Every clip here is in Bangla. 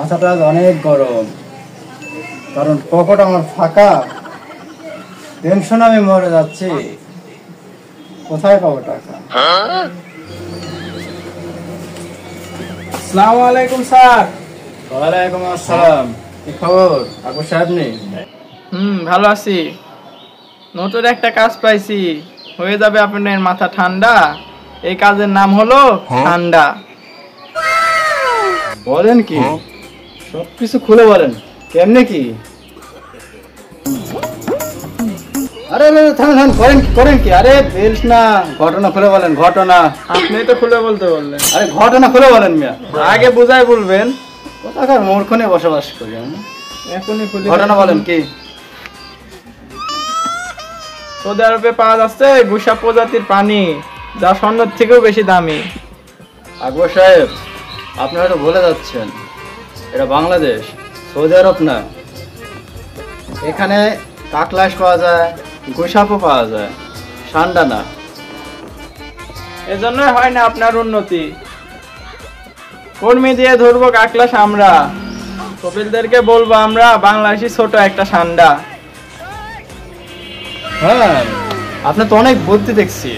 মাথাটা আজ অনেক গরম, কারণ পকেট আমার ফাঁকা, টেনশন আমি মরে যাচ্ছি। কোথায় পাবো টাকা? আসসালামু আলাইকুম স্যার। ওয়ালাইকুম আসসালাম। কি খবর আবু সাহেব? নেই? ভালো আছি। নতুন একটা কাজ পাইছি, হয়ে যাবে আপনার মাথা ঠান্ডা। এই কাজের নাম হলো ঠান্ডা। বলেন কি? সবকিছু খুলে বলেন, কেমনে কি? আরে থামেন, করেন কি? আরে বেলস না, ঘটনা খুলে বলেন। ঘটনা আপনি তো খুলে বলতে বললেন। আরে ঘটনা খুলে বলেন মিয়া। আগে বুঝাই বলবেন। কোথাকার মূর্খনে বসবাস করি আমি। এখনই খুলে ঘটনা বলেন কি? সৌদি আরবে পাওয়া যাচ্ছে গুসা প্রজাতির পানি, যা স্বর্ণের থেকেও বেশি দামি। আকবর সাহেব, আপনি হয়তো ভুলে যাচ্ছেন, এটা বাংলাদেশ, সৌদি আরব না। এখানে কাকলাস পাওয়া যায়, গোসাপও পাওয়া যায়, ঠান্ডা না। এজন্যই হয় না আপনার উন্নতি। কর্মী দিয়ে ধরবো কাকলাস আমরা, কপিলদেরকে বলবো আমরা বাংলাদেশি ছোট একটা ঠান্ডা। হ্যাঁ, আপনি তো অনেক বুদ্ধি দেখছি।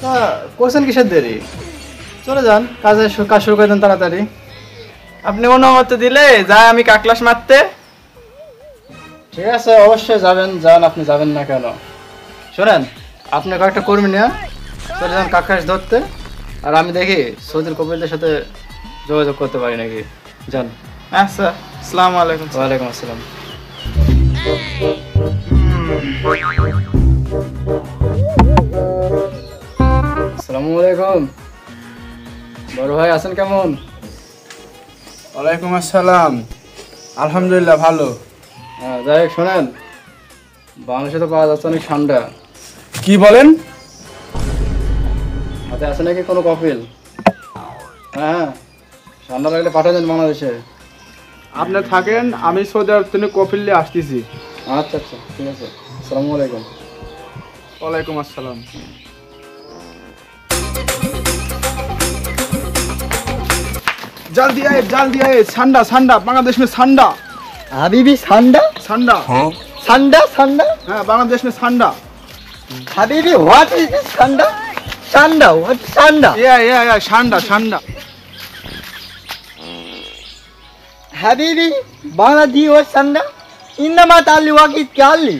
তা করছেন কিসের দেরি? চলে যান, কাজ শুরু করে দেন তাড়াতাড়ি। আপনি অনুমতি দিলে যাই আমি কাকলাস মারতে। ঠিক আছে, অবশ্যই যাবেন, যান। আপনি যাবেন না কেন? শোনেন, আপনি কয়েকটা কর্মী নিয়ে চলে যান কাকলাস ধরতে, আর আমি দেখি সৌদির কপিলদের সাথে যোগাযোগ করতে পারি নাকি। যান। আচ্ছা, আসসালামু আলাইকুম। ওয়ালাইকুম আসসালাম। আসসালামু আলাইকুম। বড় ভাই আছেন কেমন? ওয়ালাইকুম আসসালাম। আলহামদুলিল্লাহ ভালো। হ্যাঁ, যাই হোক, শোনেন, বাংলাদেশে তো পাওয়া যাচ্ছে অনেক ঠান্ডা। কি বলেন? হাতে আছে নাকি কোনো কপিল? হ্যাঁ, ঠান্ডা লাগলে পাঠিয়ে দেন বাংলাদেশে। আপনি থাকেন, আমি সৌদি আরব থেকে কপিল নিয়ে আসতেছি। আচ্ছা আচ্ছা, ঠিক আছে। আসসালামু আলাইকুম। ওয়ালাইকুম আসসালাম। जल्दी आए ठंडा ठंडा बांग्लादेश में ठंडा। হাবিবি ঠান্ডা? ठंडा ঠান্ডা ঠান্ডা? हाँ बांग्लादेश में ठंडा। হাবিবি হোয়াট ইজ দিস ঠান্ডা? ঠান্ডা হোয়াট ঠান্ডা? या ठंडा ठंडा। হাবিবি বাংলাদেশ ওর ঠান্ডা ইন্নামা তালি ওয়াকিদ কালি।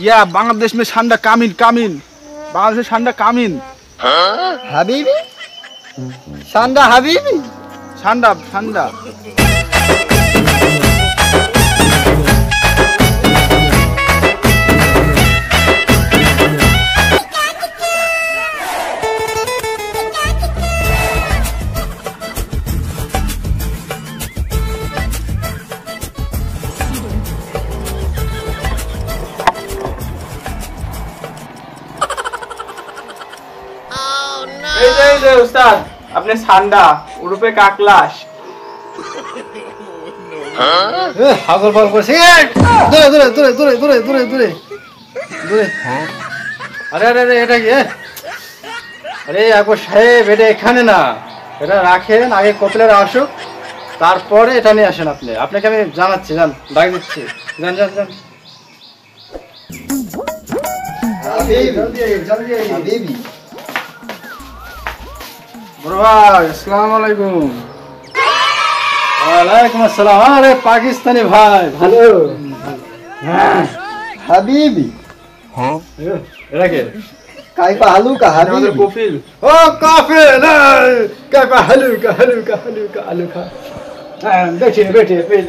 या बांग्लादेश में ठंडा कामिन कामिन। बांग्लादेश में ठंडा कामिन। হাবিবি ঠান্ডা হাবিবি ठंडा ठंडा। এই যে উস্তাদ, আপনি ঠান্ডা উরুপে কাকলাস। হাগল বল করছে। দূরে দূরে দূরে দূরে দূরে দূরে দূরে দূরে। আরে আরে আরে, এটা কি? আরে আকবর সাহেব, এটা এখানে না, এটা রাখেন, আগে কপিলের আসুক, তারপরে এটা নিয়ে আসেন। আপনাকে আমি জানাচ্ছি, যান, ডাক দিচ্ছি। যান যান যান। হাবিবি बड़ो भाई अस्सलाम वालेकुम। ওয়ালাইকুম আসসালাম। আরে পাকিস্তানি ভাই, ভালো? হ্যাঁ হাবিবি। हाँ এটা কে? কাইফা হালুকা হাবিবি। कपिल। ও কাফিল, কাইফা হালুকা হালুকা হালুকা হালুকা। হ্যাঁ, बैठिए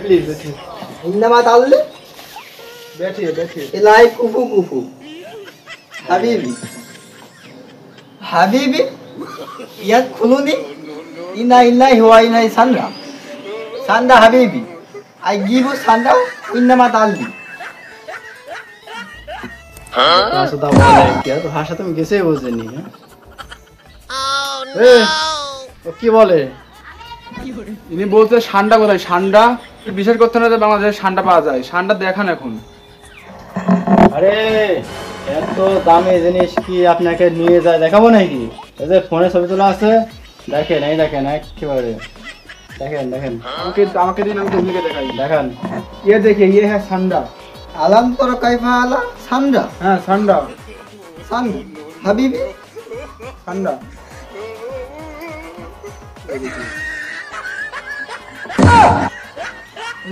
प्लीज बैठिए। इन्नमा ताल्ले बैठिए। इलाई कुफू कुफू হাবিবি হাবিবি ইয়াদ খুলুনি ইনা ইল্লাহি ওয়া ইনা সান্ডা সান্ডা হাবিবি আই গিভ ইউ সান্ডা ইন্নামা তালবি। আসলে বলে কি আর ভাষা তুমি গেছে বোঝেনি। কি বলে? ইনি বলতে ঠান্ডা কোথায়? ঠান্ডা বিশেষ করতে না যে বাংলাদেশে ঠান্ডা পাওয়া যায়। ঠান্ডা দেখান এখন। আরে এত দামি জিনিস কি আপনাকে নিয়ে যায় দেখাবো নাকি? এই যে ফোনে ছবি তোলা আছে, দেখেন, এই দেখেন একেবারে দেখেন দেখেন আমাকে দিন, আমি তুমিকে দেখাই। দেখান। ये देखिए, ये है ठंडा। আলাম তোর কাইফা আলা সান্ডা हाँ ठंडा সান্ডা হাবিবি ठंडा।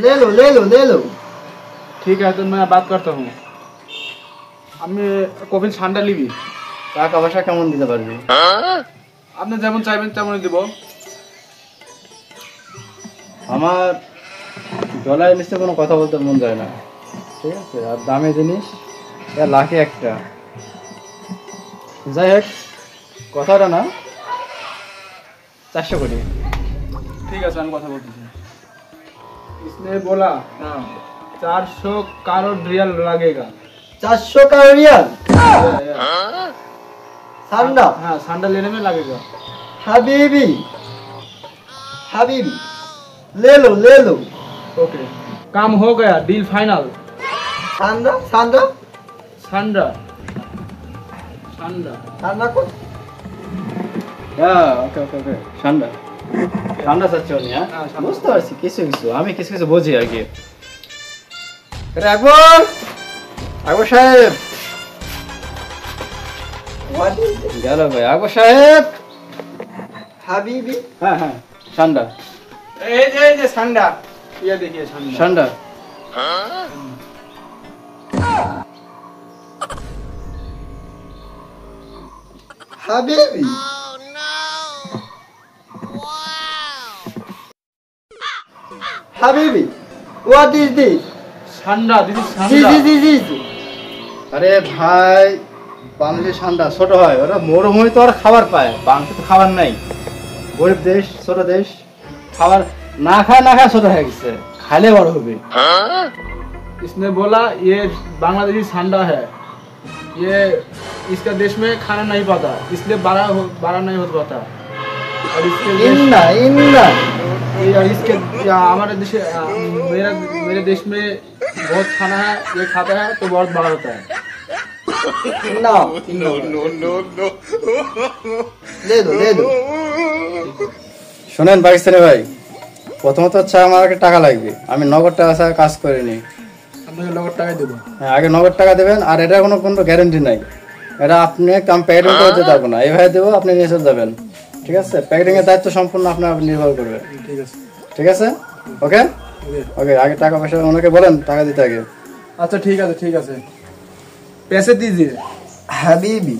ले लो ठीक है, तो मैं बात करता हूँ। আমি কফিন ঠান্ডা লিবি, টাকা পয়সা কেমন দিতে পারবি? আপনি যেমন চাইবেন তেমনই দিব। আমার ডলার নিচে কোনো কথা বলতে মন যায় না, ঠিক আছে? আর দামি জিনিস লাখে একটা। যাই হোক, কথাটা না 400 কোটি। ঠিক আছে, আমি কথা বলতেছি। इसने बोला 400 करोड़ रियल लगेगा। 400 का रियल सान्डा हाँ, सांडा लेने में लगेगा। हबीबी हबीबी ले लो ओके, काम हो गया, डील फाइनल। सान्डा सान्डा सांडा सांडा सान्डा को হ্যাঁ, ওকে ওকে ওকে, ঠান্ডা ঠান্ডা চাচ্ছি উনি। হ্যাঁ, হ্যাঁ, ঠান্ডা। বুঝতে পারছি কিছু কিছু, আমি কিছু কিছু বুঝি আর কি। আকবর, আকবর সাহেব গেল ভাই। আকবর সাহেব, हबीबी হ্যাঁ হ্যাঁ, ঠান্ডা এই যে सांडा, ये देखिए सांडा। ঠান্ডা। हबीबी हबीबी व्हाट इज दिस सांडा, दिस इज जी सांडा। जी जी जी আরে ভাই, বাংলাদেশ ঠান্ডা ছোট হয়, ওরা মরুভূমি তো ওরা খাবার পায়, বাংলাদেশে তো খাবার নাই। গরিব দেশ, ছোট দেশ, খাবার না খায় না খায় ছোট হয়ে গেছে, খাইলে বড় হবে। इसने बोला ये बांग्लादेशी सांडा है, ये इसका देश में खाना नहीं पाता, इसलिए बड़ा नहीं हो पाता। और इसके देश- इन्ना इन्ना और इसके हमारे देश, मेरे देश में बहुत खाना है, ये खाता है तो बहुत बड़ा होता है। इन्ना ले दो শোনেন পাকিস্তানি ভাই, প্রথমত হচ্ছে আমার আগে টাকা লাগবে, আমি নগদ টাকা ছাড়া কাজ করিনি। আপনাকে নগদ টাকা দেবো। হ্যাঁ, আগে নগদ টাকা দেবেন, আর এটা কোনো কোনো গ্যারেন্টি নাই। এটা আপনি কাম প্যাকেটিং করে দিতে পারবো না, এইভাবে দেবো, আপনি নিয়ে চলে যাবেন, ঠিক আছে? প্যাকেটিং এর দায়িত্ব সম্পূর্ণ আপনার উপর নির্ভর করবে, ঠিক আছে, ঠিক আছে? ওকে ওকে, আগে টাকা পয়সা ওনাকে বলেন টাকা দিতে আগে। अच्छा ठीक है, पैसे दीजिए। हबीबी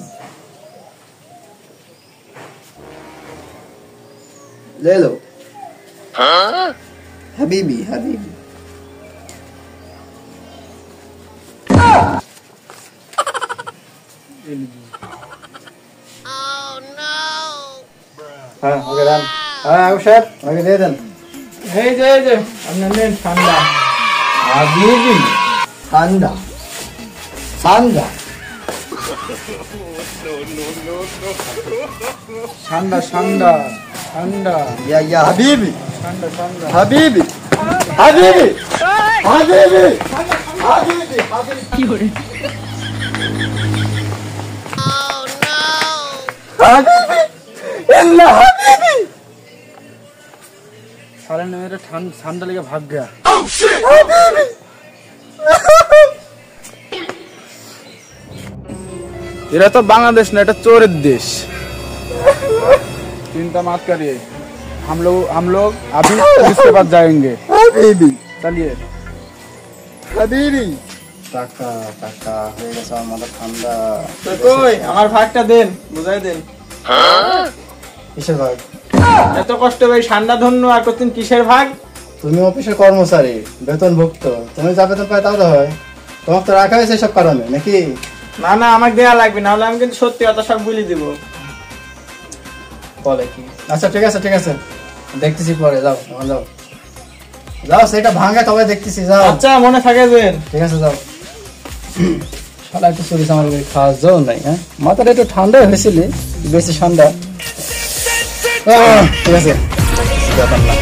ले लो हबीबी हबीबी হ্যাঁ ওকে দেন। হ্যাঁ আকবর সাহেব, ওকে দিয়ে দেন। এই যে আপনার নেন ঠান্ডা। हबीबी सान्डा सान्डा ঠান্ডা ঠান্ডা ঠান্ডা या हबीबी ঠান্ডা ঠান্ডা। हबीबी हबीबी हबीबी हबीबी हबीबी इन्ना हबीबी साले ने मेरा ठंडा लेके भाग गया। हबीबी এরা তো বাংলাদেশ না, এটা চোরের দেশ। चिंता मत करिए, हम लोग अभी इसके बाद जाएंगे। हबीबी चलिए। हबीबी টাকা টাকা হয়ে গেছে আমার মাথা ঠান্ডা। তো কই আমার ভাগটা দেন, বুঝাই দেন। কিসের ভাগ? এত কষ্ট ভাই ঠান্ডা ধন্য আর কতদিন কিসের ভাগ? তুমি অফিসের কর্মচারী, বেতনভুক্ত, তুমি যা বেতন পাই তাও তো হয়, তোমাকে তো রাখা হয়েছে সব কারণে নাকি? না না, আমাকে দেয়া লাগবে না, হলে আমি কিন্তু সত্যি কথা সব বলে দিব। বলে কি? আচ্ছা ঠিক আছে ঠিক আছে, দেখতেছি পরে, যাও এখন যাও যাও, সেটা ভাঙা তবে দেখতেছি, যাও। আচ্ছা মনে থাকে যেন। ঠিক আছে যাও। শালা একটু শরীর আমার খাওয়া যাও নাই, হ্যাঁ মাথাটা একটু ঠান্ডা হয়েছিল, বেশি ঠান্ডা। ঠিক আছে, ব্যাপার না।